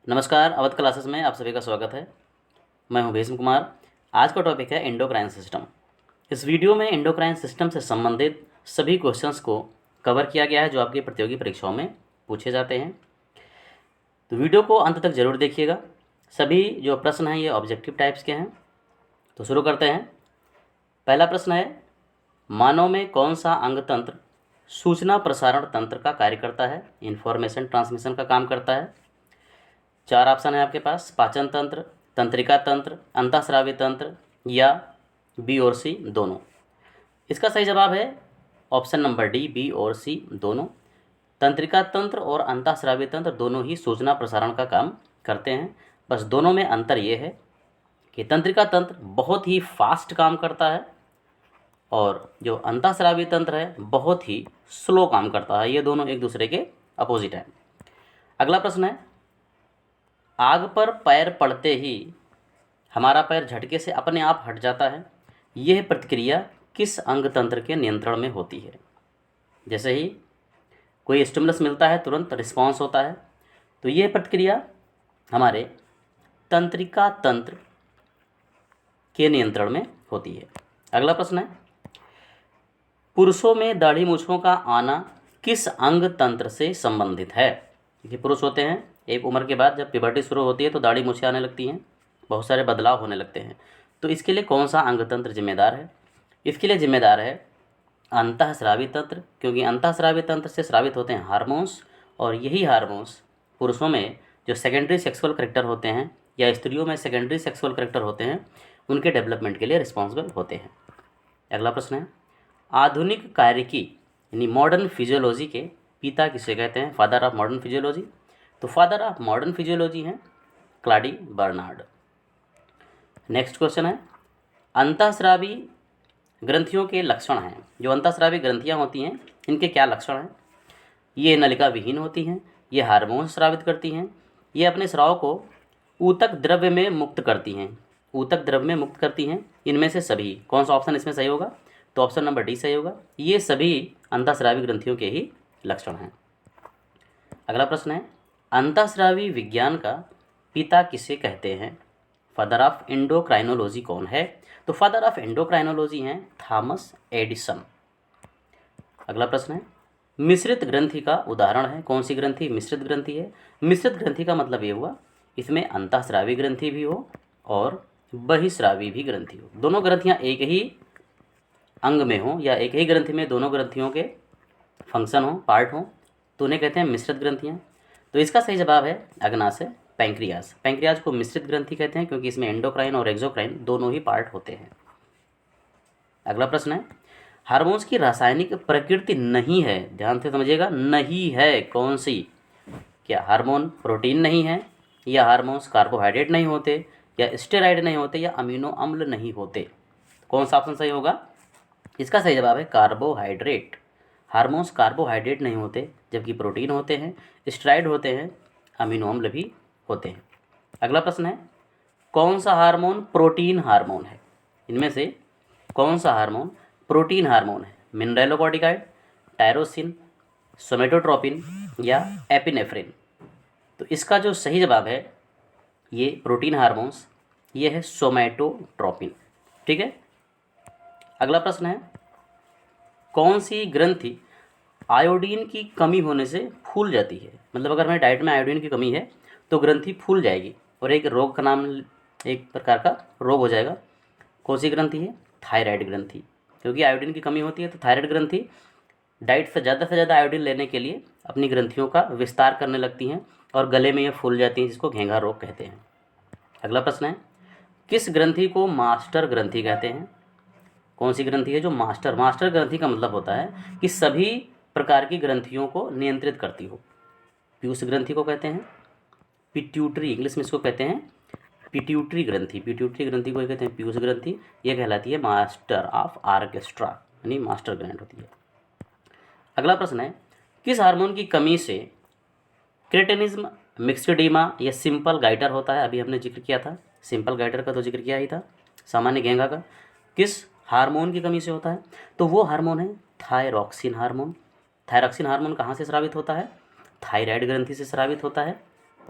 नमस्कार, अवध क्लासेस में आप सभी का स्वागत है। मैं हूं भीष्म कुमार। आज का टॉपिक है एंडोक्राइन सिस्टम। इस वीडियो में एंडोक्राइन सिस्टम से संबंधित सभी क्वेश्चंस को कवर किया गया है जो आपकी प्रतियोगी परीक्षाओं में पूछे जाते हैं। तो वीडियो को अंत तक जरूर देखिएगा। सभी जो प्रश्न हैं ये ऑब्जेक्टिव टाइप्स के हैं। तो शुरू करते हैं। पहला प्रश्न है, मानव में कौन सा अंग तंत्र सूचना प्रसारण तंत्र का कार्य करता है, इंफॉर्मेशन ट्रांसमिशन का काम करता है। 4 ऑप्शन है आपके पास, पाचन तंत्र, तंत्रिका तंत्र, अंतःस्रावी तंत्र या बी और सी दोनों। इसका सही जवाब है ऑप्शन नंबर डी, बी और सी दोनों। तंत्रिका तंत्र और अंतःस्रावी तंत्र दोनों ही सूचना प्रसारण का काम करते हैं। बस दोनों में अंतर ये है कि तंत्रिका तंत्र बहुत ही फास्ट काम करता है और जो अंतःस्रावी तंत्र है बहुत ही स्लो काम करता है। ये दोनों एक दूसरे के अपोजिट हैं। अगला प्रश्न है, आग पर पैर पड़ते ही हमारा पैर झटके से अपने आप हट जाता है। यह प्रतिक्रिया किस अंग तंत्र के नियंत्रण में होती है? जैसे ही कोई स्टिमुलस मिलता है तुरंत रिस्पॉन्स होता है। तो यह प्रतिक्रिया हमारे तंत्रिका तंत्र के नियंत्रण में होती है। अगला प्रश्न है, पुरुषों में दाढ़ी मूंछों का आना किस अंग तंत्र से संबंधित है? ये पुरुष होते हैं, एक उम्र के बाद जब प्यूबर्टी शुरू होती है तो दाढ़ी मूंछें आने लगती हैं, बहुत सारे बदलाव होने लगते हैं। तो इसके लिए कौन सा अंग तंत्र जिम्मेदार है? इसके लिए जिम्मेदार है अंतःस्रावी तंत्र, क्योंकि अंतःस्रावी तंत्र से स्रावित होते हैं हार्मोन्स और यही हार्मोन्स पुरुषों में जो सेकेंडरी सेक्सुअल करेक्टर होते हैं या स्त्रियों में सेकेंडरी सेक्सुअल करेक्टर होते हैं उनके डेवलपमेंट के लिए रिस्पॉन्सिबल होते हैं। अगला प्रश्न है, आधुनिक कार्यकी यानी मॉडर्न फिजियोलॉजी के पिता किसे कहते हैं? Father of modern physiology. तो फादर ऑफ मॉडर्न फिजियोलॉजी हैं क्लाडी बर्नार्ड। नेक्स्ट क्वेश्चन है, अंतःस्रावी ग्रंथियों के लक्षण हैं। जो अंतःस्रावी ग्रंथियां होती हैं इनके क्या लक्षण हैं? ये नलिका विहीन होती हैं, ये हार्मोन स्रावित करती हैं, ये अपने स्राव को ऊतक द्रव्य में मुक्त करती हैं। ऊतक द्रव्य में मुक्त करती हैं। इनमें से सभी, कौन सा ऑप्शन इसमें सही होगा? तो ऑप्शन नंबर डी सही होगा। ये सभी अंतःस्रावी ग्रंथियों के ही लक्षण हैं। अगला प्रश्न है, अंतःस्रावी विज्ञान का पिता किसे कहते हैं? फादर ऑफ एंडोक्राइनोलॉजी कौन है? तो फादर ऑफ एंडोक्राइनोलॉजी हैं थॉमस एडिसन। अगला प्रश्न है, मिश्रित ग्रंथि का उदाहरण है। कौन सी ग्रंथि मिश्रित ग्रंथि है? मिश्रित ग्रंथि का मतलब ये हुआ इसमें अंतःस्रावी ग्रंथि भी हो और बहिस्रावी भी ग्रंथि हो। दोनों ग्रंथियां एक ही अंग में हो या एक ही ग्रंथि में दोनों ग्रंथियों के फंक्शन हो, पार्ट हो, तो उन्हें कहते हैं मिश्रित ग्रंथियाँ। तो इसका सही जवाब है अग्नाशय पैंक्रियाज। पैंक्रियाज को मिश्रित ग्रंथि कहते हैं क्योंकि इसमें एंडोक्राइन और एक्सोक्राइन दोनों ही पार्ट होते हैं। अगला प्रश्न है, हार्मोन्स की रासायनिक प्रकृति नहीं है, ध्यान से समझिएगा, नहीं है कौन सी? क्या हार्मोन प्रोटीन नहीं है, या हार्मोन्स कार्बोहाइड्रेट नहीं होते, या स्टेरॉइड नहीं होते, या अमीनो अम्ल नहीं होते? कौन सा ऑप्शन सही होगा? इसका सही जवाब है कार्बोहाइड्रेट। हार्मोन्स कार्बोहाइड्रेट नहीं होते जबकि प्रोटीन होते हैं, स्टेरॉइड होते हैं, अमीनो अम्ल भी होते हैं। अगला प्रश्न है, कौन सा हार्मोन प्रोटीन हार्मोन है? इनमें से कौन सा हार्मोन प्रोटीन हार्मोन है? मिनरेलोकॉर्टिकॉइड, टायरोसिन, सोमेटोट्रोपिन या एपिनेफ्रिन? तो इसका जो सही जवाब है ये प्रोटीन हार्मोन्स, ये है सोमेटोट्रोपिन। ठीक है। अगला प्रश्न है, कौन सी ग्रंथि आयोडीन की कमी होने से फूल जाती है? मतलब अगर हमारे डाइट में आयोडीन की कमी है तो ग्रंथि फूल जाएगी और एक रोग का नाम, एक प्रकार का रोग हो जाएगा। कौन सी ग्रंथि है? थायराइड ग्रंथि। क्योंकि आयोडीन की कमी होती है तो थायराइड ग्रंथि डाइट से ज़्यादा आयोडीन लेने के लिए अपनी ग्रंथियों का विस्तार करने लगती हैं और गले में ये फूल जाती हैं, जिसको घेंघा रोग कहते हैं। अगला प्रश्न है, किस ग्रंथि को मास्टर ग्रंथि कहते हैं? कौन सी ग्रंथि है जो मास्टर ग्रंथि का मतलब होता है कि सभी प्रकार की ग्रंथियों को नियंत्रित करती हो। पीयूष ग्रंथि को कहते हैं पिट्यूटरी, इंग्लिश में इसको कहते हैं पिट्यूटरी ग्रंथि। पिट्यूटरी ग्रंथि को कहते हैं पीयूष ग्रंथि। ये कहलाती है मास्टर ऑफ ऑर्केस्ट्रा, यानी मास्टर ग्लैंड होती है। अगला प्रश्न है, किस हार्मोन की कमी से क्रेटिनिज्म, मिक्सडीमा या सिंपल गाइटर होता है? अभी हमने जिक्र किया था, सिंपल गाइटर का तो जिक्र किया ही था, सामान्य घेंघा का। किस हार्मोन की कमी से होता है? तो वो हार्मोन है थायरॉक्सिन हार्मोन। थायरॉक्सिन हार्मोन कहाँ से स्रावित होता है? थायराइड ग्रंथि से स्रावित होता है।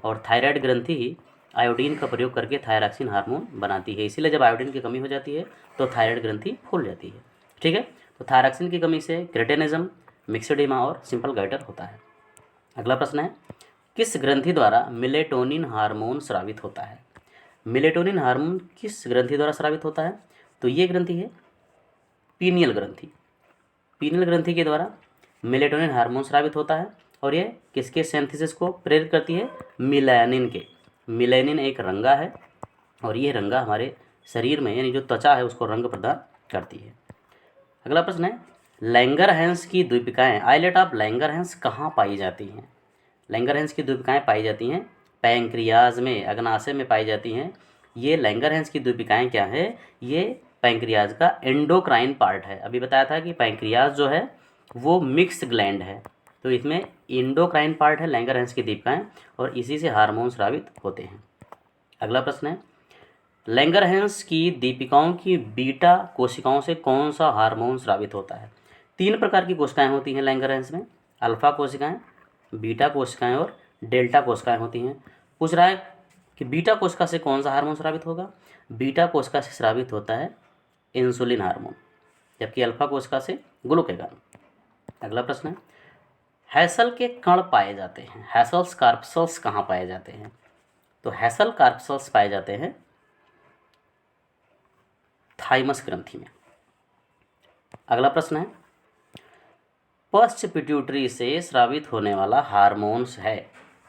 और थायराइड ग्रंथि ही आयोडीन का प्रयोग करके थायरॉक्सिन हार्मोन बनाती है। इसीलिए जब आयोडीन की कमी हो जाती है तो थायराइड ग्रंथि फूल जाती है। ठीक है, तो थायरॉक्सिन की कमी से क्रेटिनिज्म, मिक्सेडिमा और सिंपल गाइटर होता है। अगला प्रश्न है, किस ग्रंथि द्वारा मेलेटोनिन हार्मोन स्रावित होता है? मेलेटोनिन हार्मोन किस ग्रंथि द्वारा स्रावित होता है? तो ये ग्रंथि है पीनियल ग्रंथि। पीनियल ग्रंथि के द्वारा मेलेटोनिन हार्मोन स्रावित होता है और ये किसके सिंथेसिस को प्रेरित करती है? मिलानिन के। मिलानिन एक रंगा है और ये रंगा हमारे शरीर में यानी जो त्वचा है उसको रंग प्रदान करती है। अगला प्रश्न है, लैंगरहैंस की द्वीपिकाएँ, आइलेट ऑफ लैंगरहैंस कहाँ पाई जाती हैं? लैंगरहैंस की द्वीपिकाएँ पाई जाती हैं पैंक्रियाज में, अग्नाशय में पाई जाती हैं। ये लैंगरहैंस की द्वीपिकाएँ क्या है? ये पैंक्रियाज का एंडोक्राइन पार्ट है। अभी बताया था कि पैंक्रियाज जो है वो मिक्स ग्लैंड है, तो इसमें एंडोक्राइन पार्ट है लैंगरहैंस की द्वीपिकाएँ और इसी से हार्मोन स्रावित होते हैं। अगला प्रश्न है, लैंगरहैंस की दीपिकाओं की बीटा कोशिकाओं से कौन सा हार्मोन स्रावित होता है? 3 प्रकार की कोशिकाएं होती हैं लैंगरहैंस में, अल्फा कोशिकाएं, बीटा कोशिकाएं और डेल्टा कोशिकाएं होती हैं। पूछ रहा है कि बीटा कोशिका से कौन सा हार्मोन स्रावित होगा? बीटा कोशिका से स्रावित होता है इंसुलिन हार्मोन, जबकि अल्फा कोशिका से ग्लूकेगॉन। अगला प्रश्न है, हैसल के कण पाए जाते हैं, हैसल्स कार्पसल्स कहाँ पाए जाते हैं? तो हैसल कार्पसल्स पाए जाते हैं थाइमस ग्रंथि में। अगला प्रश्न है, पश्च पिट्यूटरी से स्रावित होने वाला हार्मोन्स है।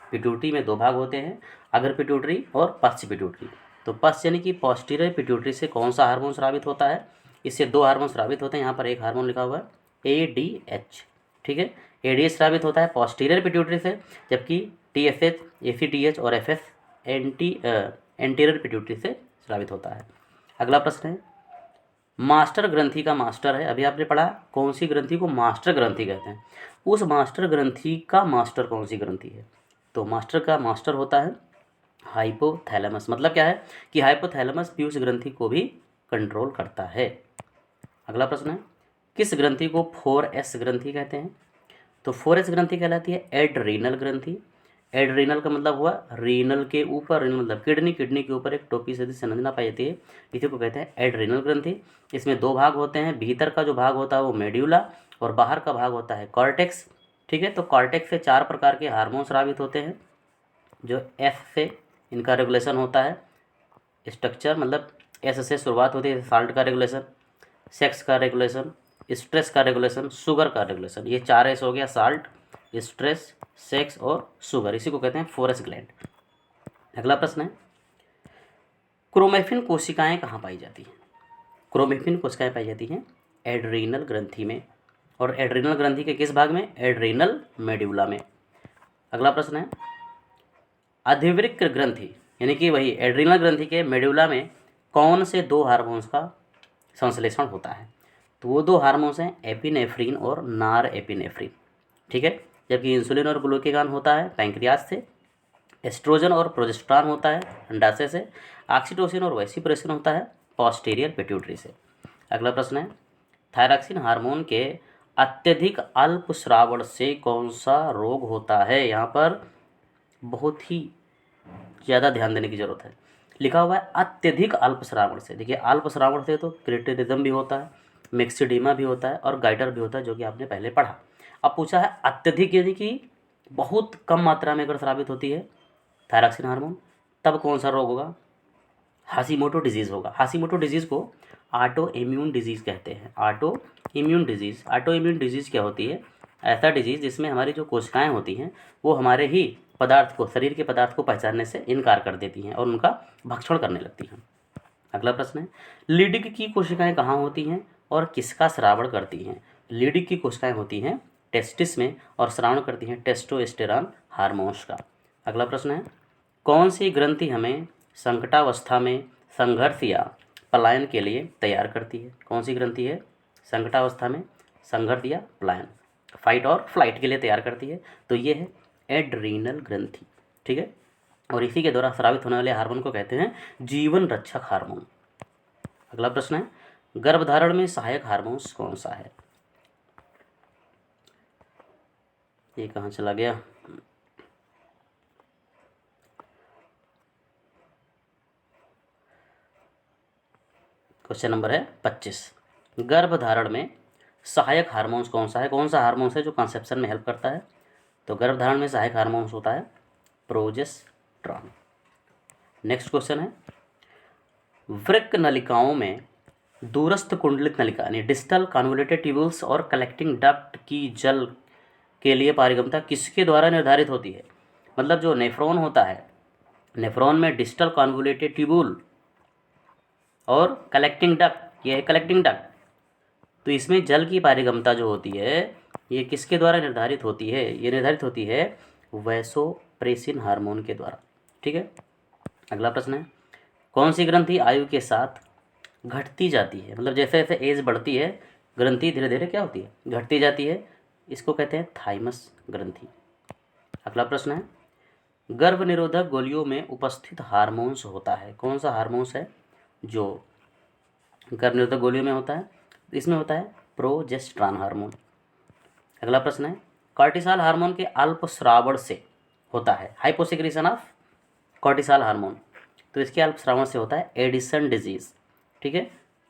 पिट्यूटरी में 2 भाग होते हैं, अग्र पिट्यूटरी और पश्च पिट्यूटरी। तो पश्च यानी कि पोस्टीरियर पिट्यूटरी से कौन सा हार्मोन स्रावित होता है? इससे 2 हार्मोन स्रावित होते हैं। यहाँ पर एक हार्मोन लिखा हुआ है ADH। ठीक है, ADH स्रावित होता है पोस्टीरियर पिट्यूटरी से, जबकि TSH, ACTH और FS एंटीरियर पिट्यूटरी से स्रावित होता है। अगला प्रश्न है, मास्टर ग्रंथि का मास्टर है। अभी आपने पढ़ा कौन सी ग्रंथि को मास्टर ग्रंथि कहते हैं, उस मास्टर ग्रंथि का मास्टर कौन सी ग्रंथि है? तो मास्टर का मास्टर होता है हाइपोथैलेमस। मतलब क्या है कि हाइपोथैलेमस पीयूष ग्रंथि को भी कंट्रोल करता है। अगला प्रश्न है, किस ग्रंथि को 4S ग्रंथि कहते हैं? तो 4S ग्रंथि कहलाती है एड्रीनल ग्रंथि। एड्रीनल का मतलब हुआ रीनल के ऊपर, रीनल मतलब किडनी, किडनी के ऊपर एक टोपी सदी संरचना पाई जाती है, इसी को कहते हैं एड्रीनल ग्रंथि। इसमें 2 भाग होते हैं, भीतर का जो भाग होता है वो मेड्यूला और बाहर का भाग होता है कॉर्टेक्स। ठीक है, तो कॉर्टेक्स से 4 प्रकार के हार्मोन स्रावित होते हैं, जो एस से इनका रेगुलेशन होता है। स्ट्रक्चर मतलब एस से शुरुआत होती है, साल्ट का रेगुलेशन, सेक्स का रेगुलेशन, स्ट्रेस का रेगुलेशन, शुगर का रेगुलेशन। ये 4 एस हो गया, साल्ट, स्ट्रेस, सेक्स और शुगर, इसी को कहते हैं 4S ग्लैंड। अगला प्रश्न है, क्रोमेफिन कोशिकाएं कहाँ पाई जाती हैं? क्रोमेफिन कोशिकाएं पाई जाती हैं एड्रीनल ग्रंथि में, और एड्रीनल ग्रंथि के किस भाग में? एड्रीनल मेड्यूला में। अगला प्रश्न है, अधिवृक्क ग्रंथि यानी कि वही एड्रीनल ग्रंथि के मेड्यूला में कौन से 2 हार्मोन्स का संश्लेषण होता है? तो वो 2 हार्मोन्स हैं एपिनेफ्रीन और नार एपिनेफ्रीन। ठीक है, जबकि इंसुलिन और ग्लूकेगॉन होता है पैंक्रियाज से, एस्ट्रोजन और प्रोजेस्टेरॉन होता है अंडाशय से, ऑक्सीटोसिन और वेसिप्रेशन होता है पोस्टीरियर पिट्यूटरी से। अगला प्रश्न है, थायरॉक्सिन हार्मोन के अत्यधिक अल्प स्रावण से कौन सा रोग होता है? यहाँ पर बहुत ही ज़्यादा ध्यान देने की जरूरत है। लिखा हुआ है अत्यधिक अल्प श्रावण से। देखिए अल्प श्रावण से तो क्रिटिनिज्म भी होता है, मिक्सिडीमा भी होता है और गाइटर भी होता है, जो कि आपने पहले पढ़ा। अब पूछा है अत्यधिक यानी कि बहुत कम मात्रा में अगर स्रावित होती है थायरॉक्सिन हार्मोन, तब कौन सा रोग होगा? हाशीमोटो डिजीज़ होगा। हाशीमोटो डिजीज़ को ऑटो इम्यून डिजीज़ कहते हैं। Auto immune disease, auto immune disease क्या होती है? ऐसा डिजीज़ जिसमें हमारी जो कोशिकाएं होती हैं वो हमारे ही पदार्थ को, शरीर के पदार्थ को पहचानने से इनकार कर देती हैं और उनका भक्षण करने लगती हैं। अगला प्रश्न है, लीडिक की कोशिकाएं कहाँ होती हैं और किसका श्रावण करती हैं? लीडिक की कोशिकाएं होती हैं टेस्टिस में और श्रावण करती हैं टेस्टोस्टेरॉन हार्मोन्स का। अगला प्रश्न है, कौन सी ग्रंथि हमें संकटावस्था में संघर्ष या पलायन के लिए तैयार करती है? कौन सी ग्रंथि है संकटावस्था में संघर्ष या पलायन, फाइट और फ्लाइट के लिए तैयार करती है? तो ये है एड्रीनल ग्रंथि। ठीक है, और इसी के द्वारा स्रावित होने वाले हार्मोन को कहते हैं जीवन रक्षक हार्मोन। अगला प्रश्न है, गर्भधारण में सहायक हार्मोन्स कौन सा है? ये कहाँ चला गया? क्वेश्चन नंबर है 25। गर्भधारण में सहायक हार्मोन्स कौन सा है? कौन सा हार्मोन्स है जो कंसेप्शन में हेल्प करता है? तो गर्भधारण में सहायक हार्मोन्स होता है प्रोजेस्टेरॉन। नेक्स्ट क्वेश्चन है, वृक्क नलिकाओं में दूरस्थ कुंडलित नलिका यानी डिस्टल कन्वोल्यूटेड ट्यूब्यूल्स और कलेक्टिंग डक्ट की जल के लिए पारगम्यता किसके द्वारा निर्धारित होती है? मतलब जो नेफ्रॉन होता है, नेफ्रॉन में डिस्टल कन्वोल्यूटेड ट्यूब्यूल और कलेक्टिंग डक्ट, ये है कलेक्टिंग डक्ट, तो इसमें जल की पारगम्यता जो होती है ये किसके द्वारा निर्धारित होती है? ये निर्धारित होती है वैसोप्रेसिन हार्मोन के द्वारा। ठीक है, अगला प्रश्न है, कौन सी ग्रंथि आयु के साथ घटती जाती है? मतलब जैसे जैसे एज बढ़ती है ग्रंथि धीरे धीरे क्या होती है? घटती जाती है। इसको कहते हैं थाइमस ग्रंथि। अगला प्रश्न है, गर्भ निरोधक गोलियों में उपस्थित हार्मोन्स होता है, कौन सा हार्मोन्स है जो गर्भ निरोधक गोलियों में होता है? इसमें होता है प्रोजेस्टेरॉन हार्मोन। अगला प्रश्न है, कॉर्टिसॉल हार्मोन के अल्प स्रावण से होता है हाइपोसेक्रेशन ऑफ कॉर्टिसॉल हार्मोन, तो इसके अल्प स्रावण से होता है एडिसन डिजीज़। ठीक है,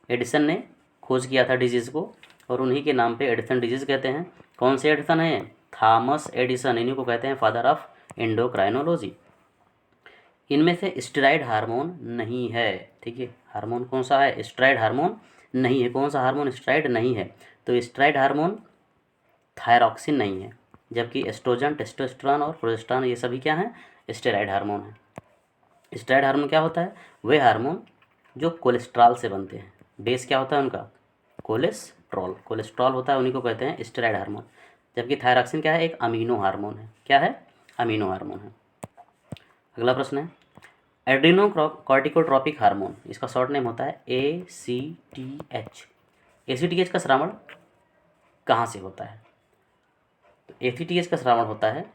एडिसन ने खोज किया था डिजीज़ को और उन्हीं के नाम पे एडिसन डिजीज़ कहते हैं। कौन से एडिसन है? थॉमस एडिसन, इन्हीं को कहते हैं फादर ऑफ एंडोक्राइनोलॉजी। इनमें से स्टेरॉइड हार्मोन नहीं है। ठीक है, हार्मोन कौन सा है? स्टेरॉइड हार्मोन नहीं है। कौन सा हार्मोन स्टेरॉइड नहीं है? तो स्टेरॉइड हार्मोन थायरॉक्सिन नहीं है, जबकि एस्ट्रोजन, टेस्टोस्टेरोन और प्रोजेस्टेरॉन ये सभी क्या हैं? स्टेरॉइड हार्मोन है। स्टेरॉइड हार्मोन क्या होता है? वे हार्मोन जो कोलेस्ट्रॉल से बनते हैं। बेस क्या होता है उनका? कोलेस्ट्रॉल। कोलेस्ट्रॉल होता है, उन्हीं को कहते हैं स्टेरॉइड हार्मोन। जबकि थायरॉक्सिन क्या है? एक अमीनो हार्मोन है। क्या है? अमीनो हार्मोन है। अगला प्रश्न है, एड्रीनो कॉर्टिकोट्रोपिक हार्मोन, इसका शॉर्ट नेम होता है ACTH। ACTH का श्रावण कहाँ से होता है? तो ACTH का श्रावण होता है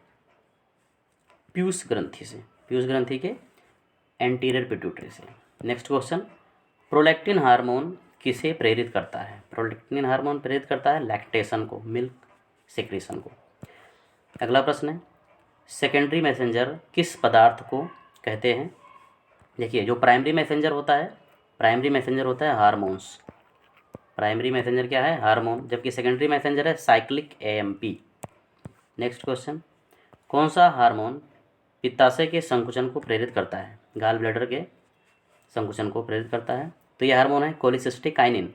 पीयूष ग्रंथि से, पीयूष ग्रंथि के एंटीरियर पिट्यूटरी से। नेक्स्ट क्वेश्चन, प्रोलैक्टिन हार्मोन किसे प्रेरित करता है? प्रोलैक्टिन हार्मोन प्रेरित करता है लैक्टेशन को, मिल्क सेक्रेशन को। अगला प्रश्न है, सेकेंडरी मैसेंजर किस पदार्थ को कहते हैं? देखिए, जो प्राइमरी मैसेंजर होता है, प्राइमरी मैसेंजर होता है हार्मोन्स। प्राइमरी मैसेंजर क्या है? हार्मोन। जबकि सेकेंडरी मैसेंजर है साइक्लिक AMP। नेक्स्ट क्वेश्चन, कौन सा हार्मोन पित्ताशय के संकुचन को प्रेरित करता है? गाल ब्लैडर के संकुचन को प्रेरित करता है। तो यह हार्मोन है कोलिसिस्टिकाइनिन,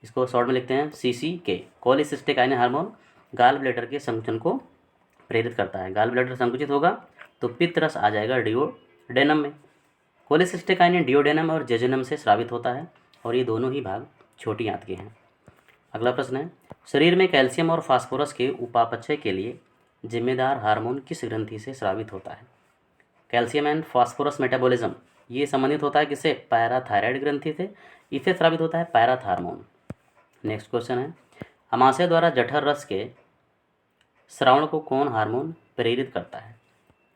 इसको शॉर्ट में लिखते हैं CCK। कोलिसिस्टिकाइनिन हार्मोन गाल ब्लैडर के संकुचन को प्रेरित करता है। गाल ब्लैडर संकुचित होगा तो पित्त रस आ जाएगा डिओडेनम में। कोलिसिस्टिकाइनिन डिओडेनम और जेजुनम से स्रावित होता है और ये दोनों ही भाग छोटी आंत के हैं। अगला प्रश्न है, शरीर में कैल्शियम और फास्फोरस के उपापचय के लिए जिम्मेदार हार्मोन किस ग्रंथि से स्रावित होता है? कैल्शियम एंड फास्फोरस मेटाबॉलिज्म ये संबंधित होता है किससे? पैराथायराइड ग्रंथि से। इसे स्रावित होता है पैराथार्मोन। नेक्स्ट क्वेश्चन है, अमाशय द्वारा जठर रस के श्रावण को कौन हार्मोन प्रेरित करता है?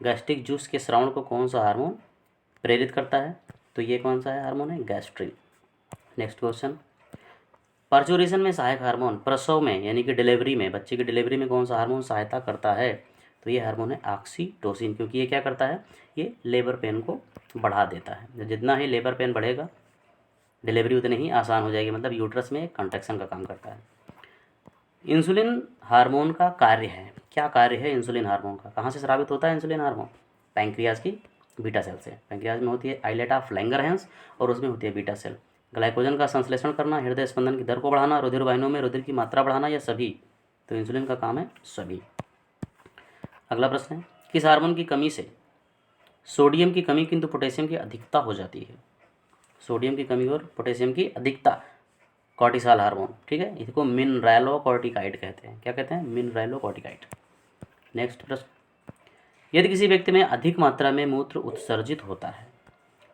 गैस्ट्रिक जूस के श्रावण को कौन सा हार्मोन प्रेरित करता है? तो ये कौन सा है? हार्मोन है गैस्ट्रिन। नेक्स्ट क्वेश्चन, पर्चुरेशन में सहायक हार्मोन प्रसव में यानी कि डिलीवरी में, बच्चे की डिलीवरी में कौन सा हार्मोन सहायता करता है? तो ये हार्मोन है ऑक्सीटोसिन, क्योंकि ये क्या करता है? ये लेबर पेन को बढ़ा देता है। जितना ही लेबर पेन बढ़ेगा डिलीवरी उतनी ही आसान हो जाएगी, मतलब यूट्रस में कंट्रैक्शन का काम करता है। इंसुलिन हार्मोन का कार्य है, क्या कार्य है इंसुलिन हार्मोन का? कहाँ से स्रावित होता है इंसुलिन हार्मोन? पैंक्रियाज की बीटा सेल से। पैंक्रियाज में होती है आइलेट ऑफ लैंगरहैंस और उसमें होती है बीटा सेल। ग्लाइकोजन का संश्लेषण करना, हृदय स्पंदन की दर को बढ़ाना, रुधिर वाहिनियों में रुधिर की मात्रा बढ़ाना, या सभी? तो इंसुलिन का काम है सभी। अगला प्रश्न है, किस हार्मोन की कमी से सोडियम की कमी किंतु पोटेशियम की अधिकता हो जाती है? सोडियम की कमी और पोटेशियम की अधिकता, कॉर्टिसॉल हार्मोन। ठीक है, इसको मिनरैलोकॉर्टिकाइड कहते हैं। क्या कहते हैं? मिनरैलोकॉर्टिकाइड। नेक्स्ट प्रश्न, यदि किसी व्यक्ति में अधिक मात्रा में मूत्र उत्सर्जित होता है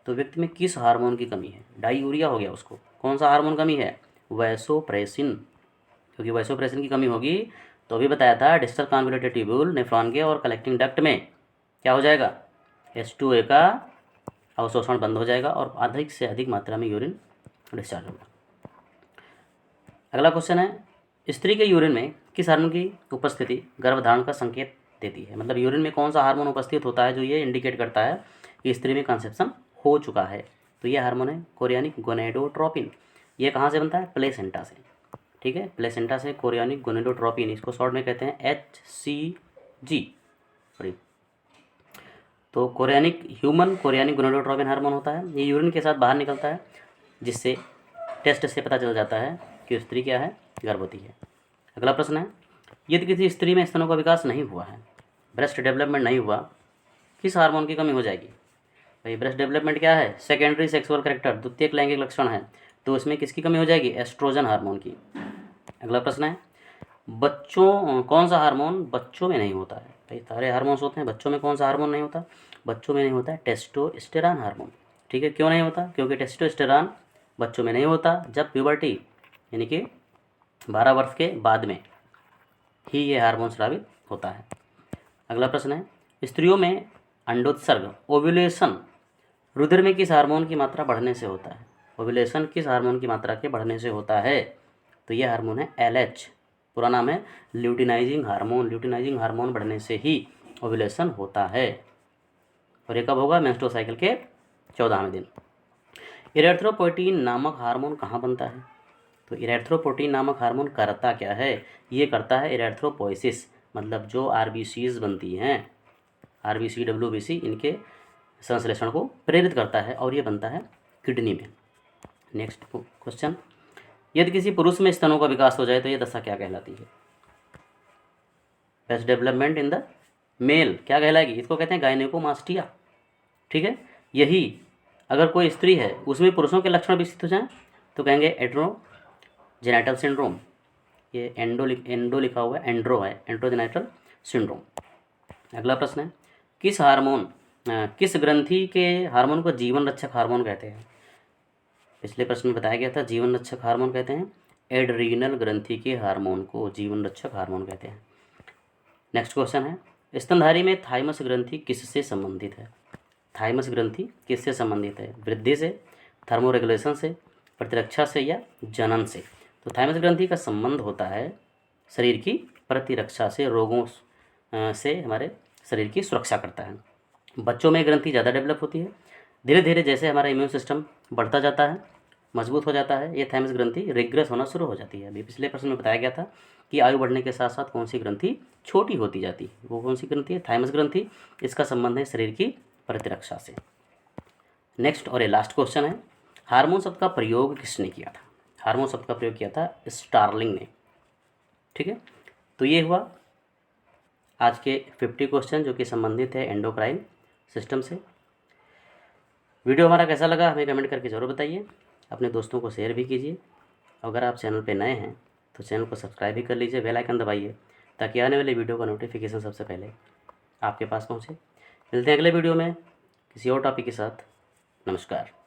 तो व्यक्ति में किस हार्मोन की कमी है? डायूरिया हो गया उसको, कौन सा हार्मोन कमी है? वैसोप्रेसिन। क्योंकि वैसोप्रेसिन की कमी होगी तो अभी बताया था डिस्टल कन्वोल्यूटेड ट्यूब्यूल नेफ्रॉन के और कलेक्टिंग डक्ट में क्या हो जाएगा? H2A का अवशोषण बंद हो जाएगा और अधिक से अधिक मात्रा में यूरिन डिस्चार्ज होगा। अगला क्वेश्चन है, स्त्री के यूरिन में किस हार्मोन की उपस्थिति गर्भधारण का संकेत देती है? मतलब यूरिन में कौन सा हार्मोन उपस्थित होता है जो ये इंडिकेट करता है कि स्त्री में कंसेप्शन हो चुका है? तो ये हार्मोन है कोरियानिक गोनेडोट्रोपिन। ये कहाँ से बनता है? प्लेसेंटा से। ठीक है, प्लेसेंटा से कोरियोनिक गोनेडोट्रोपिन, इसको शॉर्ट में कहते हैं HCG। सॉरी, तो chorionic human chorionic gonadotropin hormone होता है, ये यूरिन के साथ बाहर निकलता है, जिससे टेस्ट से पता चल जाता है कि स्त्री क्या है? गर्भवती है। अगला प्रश्न है, यदि किसी स्त्री में स्तनों का विकास नहीं हुआ है, ब्रेस्ट डेवलपमेंट नहीं हुआ, किस हार्मोन की कमी हो जाएगी? भाई ब्रेस्ट डेवलपमेंट क्या है? सेकेंडरी सेक्सुअल कैरेक्टर, द्वितीयक लैंगिक लक्षण है, तो इसमें किसकी कमी हो जाएगी? एस्ट्रोजन हार्मोन की। अगला प्रश्न है, बच्चों कौन सा हार्मोन बच्चों में नहीं होता है? भाई सारे हार्मोन्स होते हैं, बच्चों में कौन सा हार्मोन नहीं होता? बच्चों में नहीं होता है टेस्टोस्टेरॉन हार्मोन। ठीक है, क्यों नहीं होता? क्योंकि टेस्टोस्टेरॉन बच्चों में नहीं होता जब प्यूबर्टी यानी कि 12 वर्ष के बाद में ही ये हार्मोन स्रावित होता है। अगला प्रश्न है, स्त्रियों में अंडोत्सर्ग ओव्यूलेशन रुधिर में किस हार्मोन की मात्रा बढ़ने से होता है? ओव्यूलेशन किस हार्मोन की मात्रा के बढ़ने से होता है? तो ये हार्मोन है LH, पूरा नाम है ल्यूटिनाइजिंग हार्मोन। ल्यूटिनाइजिंग हार्मोन बढ़ने से ही ओव्यूलेशन होता है, और ये कब होगा? मेंस्ट्रुअल साइकिल के 14वें दिन। इरेथ्रोपोइटीन नामक हार्मोन कहाँ बनता है? तो इरेथ्रोपोइटीन नामक हार्मोन करता क्या है? ये करता है इरेथ्रोपोइसिस, मतलब जो RBCs बनती हैं, RBC WBC, इनके संश्लेषण को प्रेरित करता है, और ये बनता है किडनी में। नेक्स्ट क्वेश्चन, यदि किसी पुरुष में स्तनों का विकास हो जाए तो ये दशा क्या कहलाती है? Breast development in the male क्या कहलाएगी? इसको कहते हैं गायनेकोमास्टिया। ठीक है, यही अगर कोई स्त्री है उसमें पुरुषों के लक्षण विकसित हो जाएं तो कहेंगे एंड्रोजेनाइटल सिंड्रोम। ये एंडो लिखा हुआ है, एंड्रो है, एंड्रोजेनाइटल सिंड्रोम। अगला प्रश्न है, किस ग्रंथि के हार्मोन को जीवन रक्षक हार्मोन कहते हैं? पिछले प्रश्न में बताया गया था, जीवन रक्षक हार्मोन कहते हैं एड्रीनल ग्रंथि के हार्मोन को जीवन रक्षक हार्मोन कहते हैं। नेक्स्ट क्वेश्चन है, स्तनधारी में थाइमस ग्रंथि किससे संबंधित है? थाइमस ग्रंथि किससे संबंधित है? वृद्धि से, थर्मोरेगुलेशन से, प्रतिरक्षा से, या जनन से? तो थाइमस ग्रंथि का संबंध होता है शरीर की प्रतिरक्षा से, रोगों से हमारे शरीर की सुरक्षा करता है। बच्चों में ग्रंथि ज़्यादा डेवलप होती है, धीरे धीरे जैसे हमारा इम्यून सिस्टम बढ़ता जाता है, मजबूत हो जाता है, ये थाइमस ग्रंथि रिग्रेस होना शुरू हो जाती है। अभी पिछले प्रश्न में बताया गया था कि आयु बढ़ने के साथ साथ कौन सी ग्रंथि छोटी होती जाती है, वो कौन सी ग्रंथि है? थाइमस ग्रंथि। इसका संबंध है शरीर की प्रतिरक्षा से। नेक्स्ट और ये लास्ट क्वेश्चन है, हार्मोन शब्द का प्रयोग किसने किया था? हार्मोन शब्द का प्रयोग किया था स्टार्लिंग ने। ठीक है, तो ये हुआ आज के 50 क्वेश्चन जो कि संबंधित है एंडोक्राइन सिस्टम से। वीडियो हमारा कैसा लगा हमें कमेंट करके ज़रूर बताइए, अपने दोस्तों को शेयर भी कीजिए। अगर आप चैनल पे नए हैं तो चैनल को सब्सक्राइब भी कर लीजिए, बेल आइकन दबाइए, ताकि आने वाले वीडियो का नोटिफिकेशन सबसे पहले आपके पास पहुँचे। मिलते हैं अगले वीडियो में किसी और टॉपिक के साथ। नमस्कार।